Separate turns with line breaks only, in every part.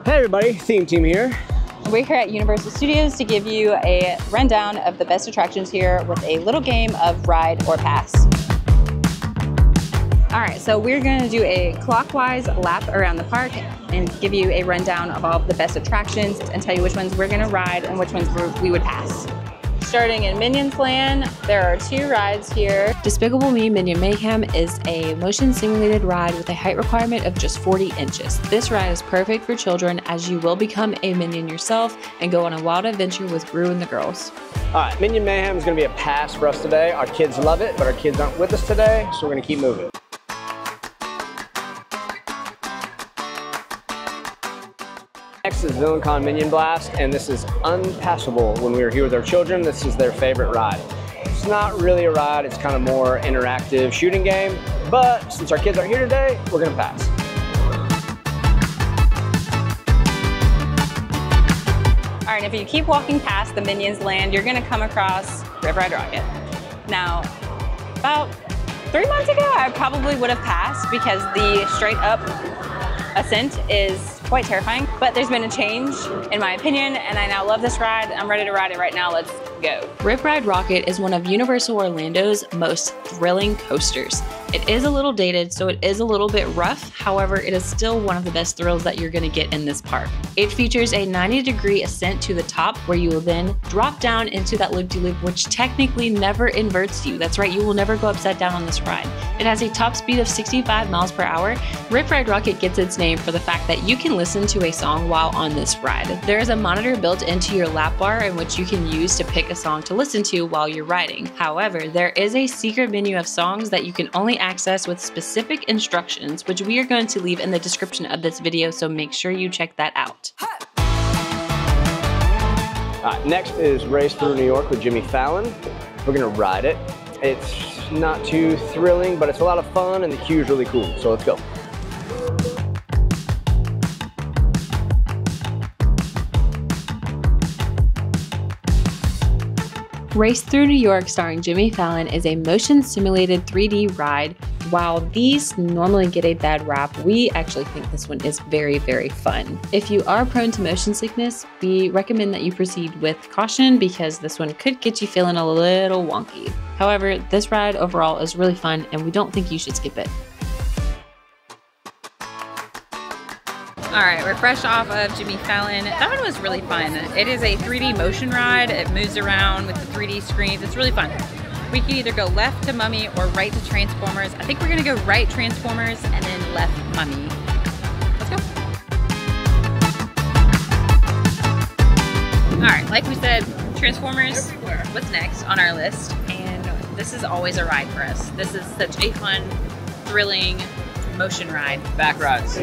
Hey everybody, Theme Team here.
We're here at Universal Studios to give you a rundown of the best attractions here with a little game of ride or pass. All right, so we're going to do a clockwise lap around the park and give you a rundown of all of the best attractions and tell you which ones we're going to ride and which ones we would pass. Starting in Minions Land, there are 2 rides here. Despicable Me Minion Mayhem is a motion simulated ride with a height requirement of just 40 inches. This ride is perfect for children as you will become a minion yourself and go on a wild adventure with Gru and the girls.
All right, Minion Mayhem is going to be a pass for us today. Our kids love it, but our kids aren't with us today, so we're going to keep moving. Next is VillainCon Minion Blast, and this is unpassable. When we were here with our children, this is their favorite ride. It's not really a ride, it's kind of more interactive shooting game, but since our kids aren't here today, we're gonna pass.
All right, if you keep walking past the Minions Land, you're gonna come across Rip Ride Rockit. Now, about 3 months ago, I probably would have passed because the straight up ascent is quite terrifying, but there's been a change in my opinion and I now love this ride. I'm ready to ride it right now. Let's go. Rip Ride Rockit is one of Universal Orlando's most thrilling coasters. It is a little dated, so it is a little bit rough. However, it is still one of the best thrills that you're gonna get in this park. It features a 90-degree ascent to the top where you will then drop down into that loop-de-loop, which technically never inverts you. That's right, you will never go upside down on this ride. It has a top speed of 65 miles per hour. Rip Ride Rockit gets its name for the fact that you can listen to a song while on this ride. There is a monitor built into your lap bar in which you can use to pick a song to listen to while you're riding. However, there is a secret menu of songs that you can only access with specific instructions, which we are going to leave in the description of this video, so make sure you check that out.
Next is Race Through New York with Jimmy Fallon. We're gonna ride it. It's not too thrilling, but it's a lot of fun and the queue's really cool, so let's go.
Race Through New York starring Jimmy Fallon is a motion simulated 3D ride. While these normally get a bad rap, we actually think this one is very, very fun. If you are prone to motion sickness, we recommend that you proceed with caution because this one could get you feeling a little wonky. However, this ride overall is really fun and we don't think you should skip it. All right, we're fresh off of Jimmy Fallon. That one was really fun. It is a 3D motion ride. It moves around with the 3D screens. It's really fun. We can either go left to Mummy or right to Transformers. I think we're gonna go right Transformers and then left Mummy. Let's go. All right, like we said, Transformers, what's next on our list? And this is always a ride for us. This is such a fun, thrilling, motion ride.
Back rides,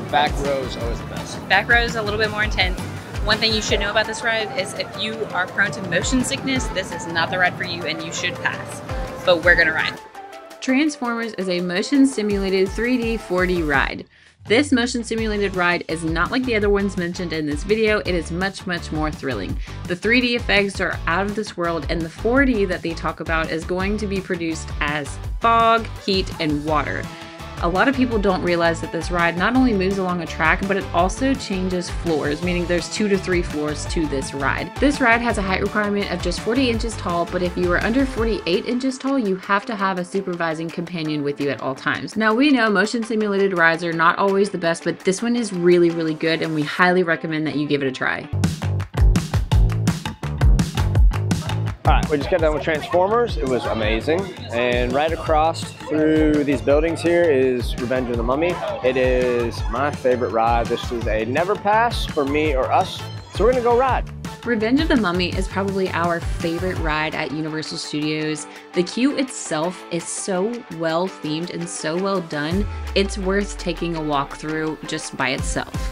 back rows always the best.
Back rows a little bit more intense. One thing you should know about this ride is if you are prone to motion sickness, this is not the ride for you and you should pass, but we're gonna ride. Transformers is a motion simulated 3D 4D ride. This motion simulated ride is not like the other ones mentioned in this video. It is much, much more thrilling. The 3D effects are out of this world and the 4D that they talk about is going to be produced as fog, heat, and water. A lot of people don't realize that this ride not only moves along a track, but it also changes floors, meaning there's 2 to 3 floors to this ride. This ride has a height requirement of just 40 inches tall, but if you are under 48 inches tall, you have to have a supervising companion with you at all times. Now we know motion simulated rides are not always the best, but this one is really, really good and we highly recommend that you give it a try.
All right, we just got done with Transformers. It was amazing. And right across through these buildings here is Revenge of the Mummy. It is my favorite ride. This is a never pass for me or us, so we're gonna go ride.
Revenge of the Mummy is probably our favorite ride at Universal Studios. The queue itself is so well themed and so well done, it's worth taking a walk through just by itself.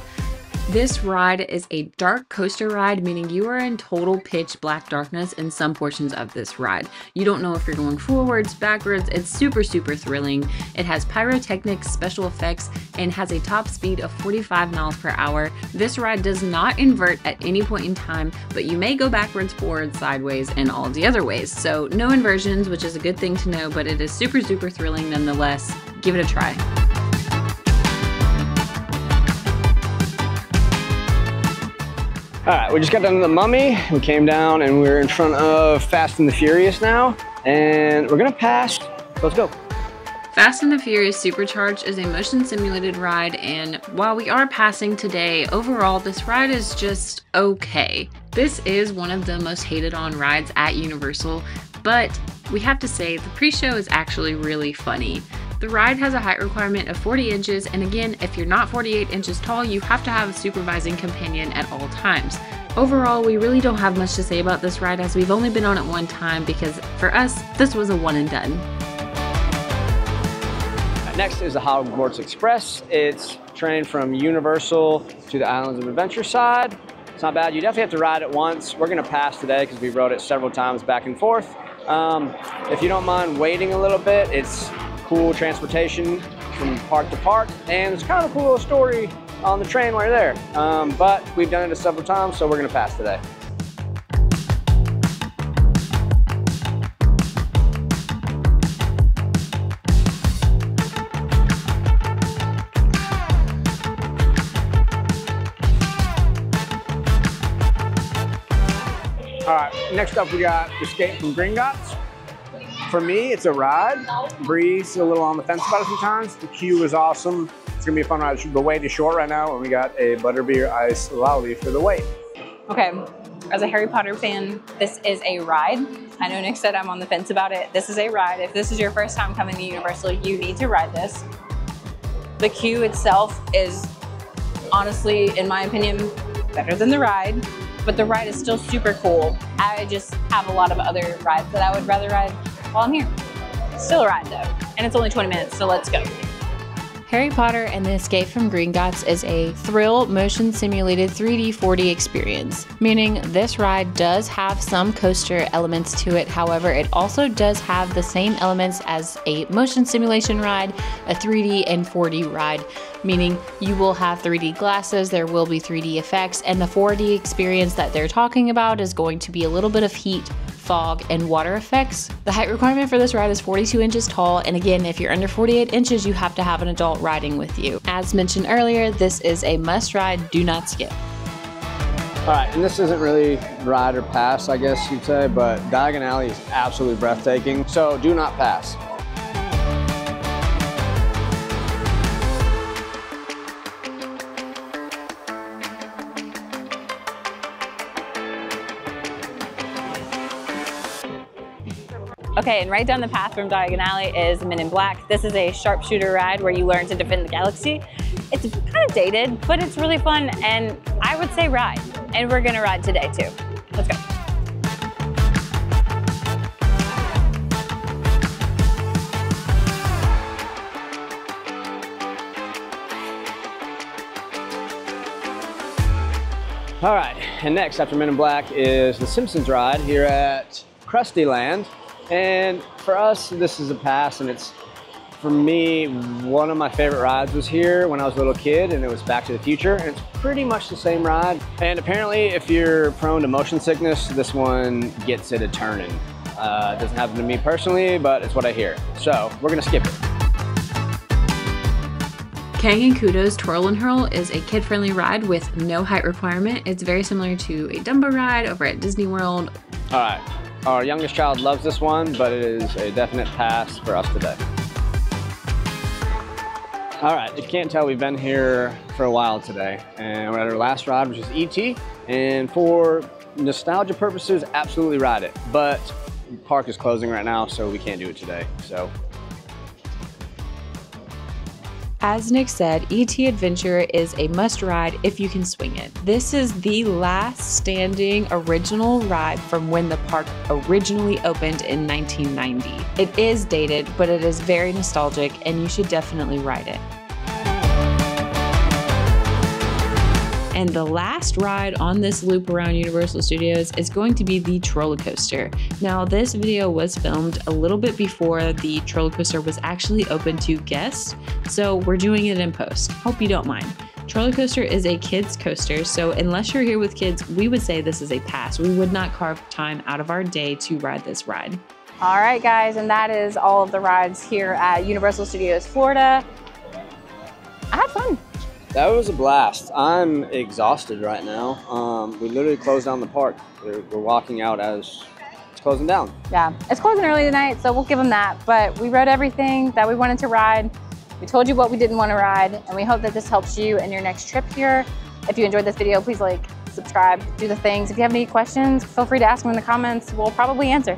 This ride is a dark coaster ride, meaning you are in total pitch black darkness in some portions of this ride. You don't know if you're going forwards, backwards. It's super, super thrilling. It has pyrotechnics, special effects, and has a top speed of 45 miles per hour. This ride does not invert at any point in time, but you may go backwards, forwards, sideways, and all the other ways. So no inversions, which is a good thing to know, but it is super, super thrilling nonetheless. Give it a try.
All right, we just got done with the Mummy. We came down and we're in front of Fast and the Furious now, and we're gonna pass. Let's go.
Fast and the Furious Supercharged is a motion simulated ride, and while we are passing today, overall this ride is just okay. This is one of the most hated on rides at Universal, but we have to say the pre-show is actually really funny. The ride has a height requirement of 40 inches, and again, if you're not 48 inches tall, you have to have a supervising companion at all times. Overall, we really don't have much to say about this ride as we've only been on it one time because for us, this was a one and done.
Next is the Hogwarts Express. It's train from Universal to the Islands of Adventure side. It's not bad. You definitely have to ride it once. We're gonna pass today because we rode it several times back and forth. If you don't mind waiting a little bit, it's cool transportation from park to park, and it's kind of a cool little story on the train while you're there. But we've done it several times, so we're gonna pass today. All right, next up we got Escape from Gringotts. For me, it's a ride. Bree's a little on the fence about it sometimes. The queue is awesome. It's gonna be a fun ride. The wait is short right now, and we got a butterbeer ice lolly for the wait.
Okay, as a Harry Potter fan, this is a ride. I know Nick said I'm on the fence about it. This is a ride. If this is your first time coming to Universal, you need to ride this. The queue itself is honestly, in my opinion, better than the ride, but the ride is still super cool. I just have a lot of other rides that I would rather ride while I'm here. Still a ride though, and it's only 20 minutes, so let's go. Harry Potter and the Escape from Gringotts is a thrill motion simulated 3D 4D experience, meaning this ride does have some coaster elements to it. However, it also does have the same elements as a motion simulation ride, a 3D and 4D ride, meaning you will have 3D glasses, there will be 3D effects, and the 4D experience that they're talking about is going to be a little bit of heat, fog, and water effects. The height requirement for this ride is 42 inches tall, and again, if you're under 48 inches, you have to have an adult riding with you. As mentioned earlier, this is a must ride, do not skip.
All right, and this isn't really ride or pass, I guess you'd say, but Diagon Alley is absolutely breathtaking, so do not pass.
Okay, and right down the path from Diagon Alley is Men in Black. This is a sharpshooter ride where you learn to defend the galaxy. It's kind of dated, but it's really fun, and I would say ride. And we're gonna ride today too. Let's go.
All right, and next after Men in Black is the Simpsons ride here at Krusty Land. And for us, this is a pass, and it's, for me, one of my favorite rides was here when I was a little kid, and it was Back to the Future, and it's pretty much the same ride. And apparently, if you're prone to motion sickness, this one gets it a turning. It doesn't happen to me personally, but it's what I hear. So we're gonna skip it.
Kang and Kudo's Twirl and Hurl is a kid-friendly ride with no height requirement. It's very similar to a Dumbo ride over at Disney World.
All right. Our youngest child loves this one, but it is a definite pass for us today. All right, if you can't tell, we've been here for a while today, and we're at our last ride, which is E.T., and for nostalgia purposes, absolutely ride it. But the park is closing right now, so we can't do it today, so.
As Nick said, E.T. Adventure is a must ride if you can swing it. This is the last standing original ride from when the park originally opened in 1990. It is dated, but it is very nostalgic, and you should definitely ride it. And the last ride on this loop around Universal Studios is going to be the Trollercoaster. Now, this video was filmed a little bit before the Trollercoaster was actually open to guests, so we're doing it in post. Hope you don't mind. Trollercoaster is a kids coaster, so unless you're here with kids, we would say this is a pass. We would not carve time out of our day to ride this ride. All right, guys, and that is all of the rides here at Universal Studios Florida. I had fun.
That was a blast. I'm exhausted right now. We literally closed down the park. We're walking out as it's closing down.
Yeah, it's closing early tonight, so we'll give them that. But we rode everything that we wanted to ride. We told you what we didn't want to ride, and we hope that this helps you in your next trip here. If you enjoyed this video, please like, subscribe, do the things. If you have any questions, feel free to ask them in the comments. We'll probably answer.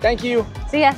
Thank you.
See ya.